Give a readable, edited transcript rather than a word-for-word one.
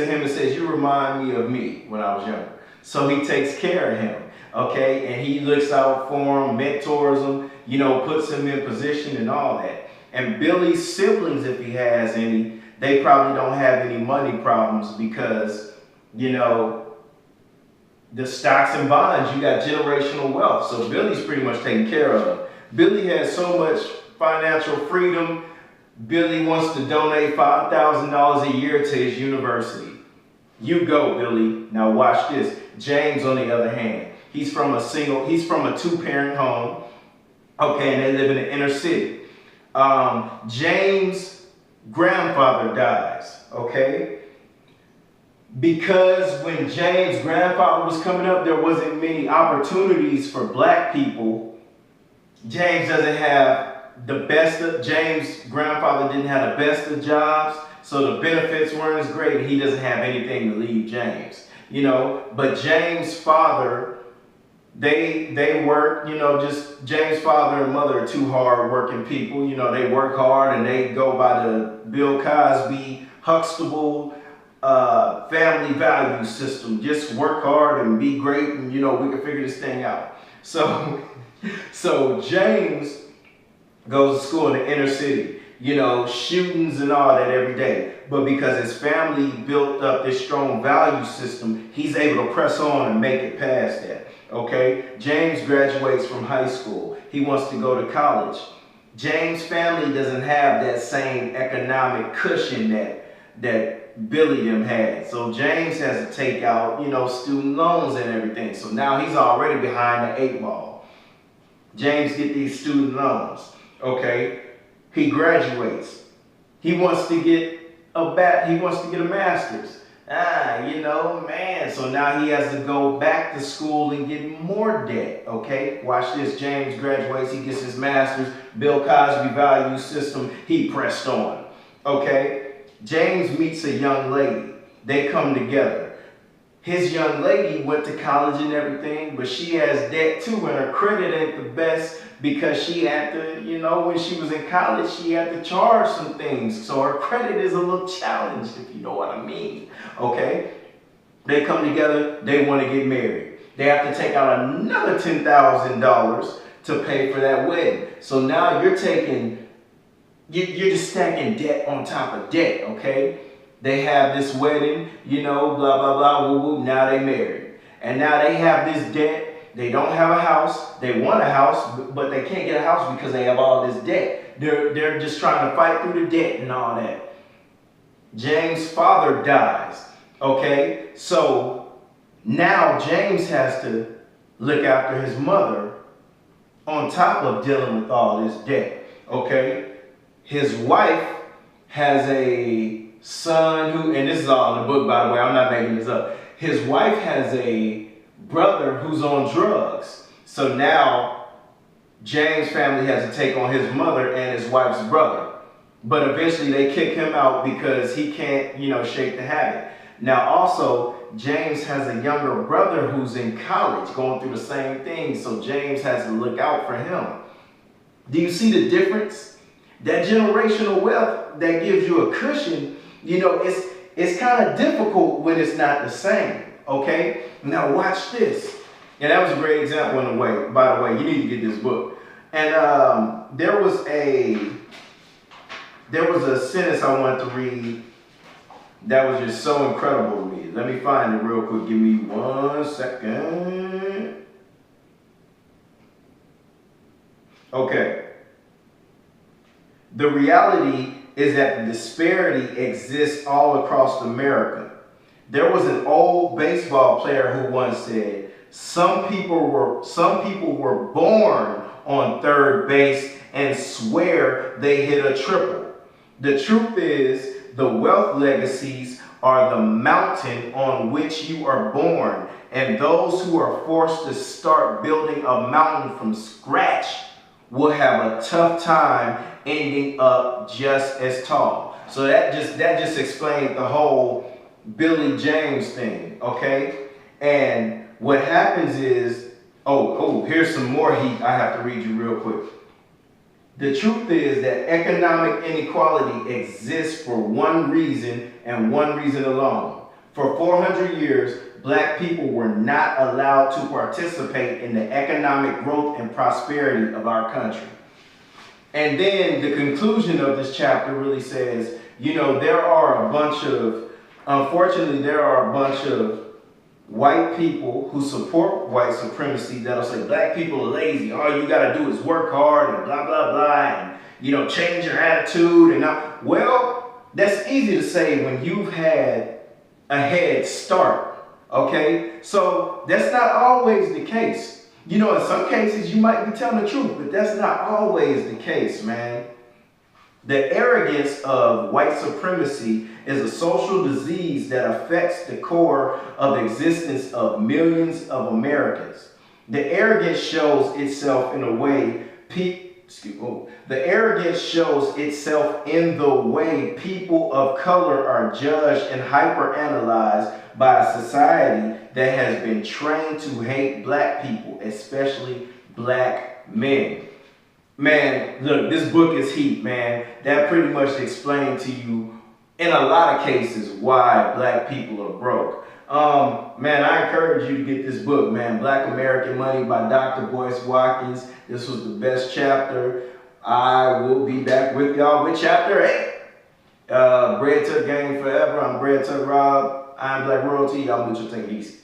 to him and says, you remind me of me when I was younger. So he takes care of him, okay? And he looks out for him, mentors him, you know, puts him in position and all that. And Billy's siblings, if he has any, they probably don't have any money problems because, you know, the stocks and bonds, you got generational wealth. So Billy's pretty much taken care of. Billy has so much financial freedom. Billy wants to donate $5,000 a year to his university. You go, Billy. Now watch this. James, on the other hand, he's from a two-parent home. Okay, and they live in the inner city. James' grandfather dies, okay? Because when James' grandfather was coming up, there wasn't many opportunities for black people. James doesn't have the best of, James' grandfather didn't have the best of jobs, so the benefits weren't as great, and he doesn't have anything to leave James, you know. But James' father, they work, you know, just James' father and mother are two hard working people, you know, they work hard and they go by the Bill Cosby, Huxtable, family value system. Just work hard and be great, and you know, we can figure this thing out. So James goes to school in the inner city, you know, shootings and all that every day. But because his family built up this strong value system, he's able to press on and make it past that. Okay, James graduates from high school. He wants to go to college. James' family doesn't have that same economic cushion that Billy them had. So James has to take out, you know, student loans and everything. So now he's already behind the 8 ball. James get these student loans. Okay, he graduates. He wants to get a master's. You know, man. So now he has to go back to school and get more debt. Okay, watch this. James graduates. He gets his master's. Bill Cosby value system. He pressed on. Okay, James meets a young lady. They come together. His young lady went to college and everything, but she has debt too, and her credit ain't the best because she had to, you know, when she was in college, she had to charge some things. So her credit is a little challenged, if you know what I mean. Okay? They come together, they want to get married. They have to take out another $10,000 to pay for that wedding. So now you're just stacking debt on top of debt, okay? They have this wedding, you know, blah, blah, blah, woo, woo. Now they married. And now they have this debt. They don't have a house. They want a house, but they can't get a house because they have all this debt. They're just trying to fight through the debt and all that. James' father dies, okay? So now James has to look after his mother on top of dealing with all this debt, okay? His wife has a son who, and this is all in the book, by the way, I'm not making this up. His wife has a brother who's on drugs. So now James' family has to take on his mother and his wife's brother. But eventually they kick him out because he can't, you know, shake the habit. Now also, James has a younger brother who's in college going through the same thing. So James has to look out for him. Do you see the difference? That generational wealth that gives you a cushion, you know, it's kind of difficult when it's not the same, okay? Now watch this. And that was a great example in a way, by the way. You need to get this book. And there was a sentence I wanted to read that was just so incredible to me. Let me find it real quick. Give me 1 second. Okay. The reality is that the disparity exists all across America. There was an old baseball player who once said, some people were born on third base and swear they hit a triple. The truth is, the wealth legacies are the mountain on which you are born, and those who are forced to start building a mountain from scratch will have a tough time ending up just as tall. So that just explains the whole Billy James thing, okay? And what happens is, here's some more heat I have to read you real quick. The truth is that economic inequality exists for one reason and one reason alone. For 400 years, black people were not allowed to participate in the economic growth and prosperity of our country. And then the conclusion of this chapter really says, you know, unfortunately, there are a bunch of white people who support white supremacy that'll say black people are lazy. All you gotta do is work hard and blah, blah, blah, and, you know, change your attitude. And not. Well, that's easy to say when you've had a head start, okay? So that's not always the case. You know, in some cases you might be telling the truth, but that's not always the case, man. The arrogance of white supremacy is a social disease that affects the core of existence of millions of Americans. The arrogance shows itself in a way the arrogance shows itself in the way people of color are judged and hyperanalyzed by a society that has been trained to hate black people, especially black men. Man, look, this book is heat, man. That pretty much explained to you, in a lot of cases, why black people are broke. Man, I encourage you to get this book, man. Black American Money by Dr. Boyce Watkins. This was the best chapter. I will be back with y'all with chapter 8. Bread Tuck Gang forever. I'm Bread Tuck Rob. I'm Black Royalty. Y'all mutual take it easy.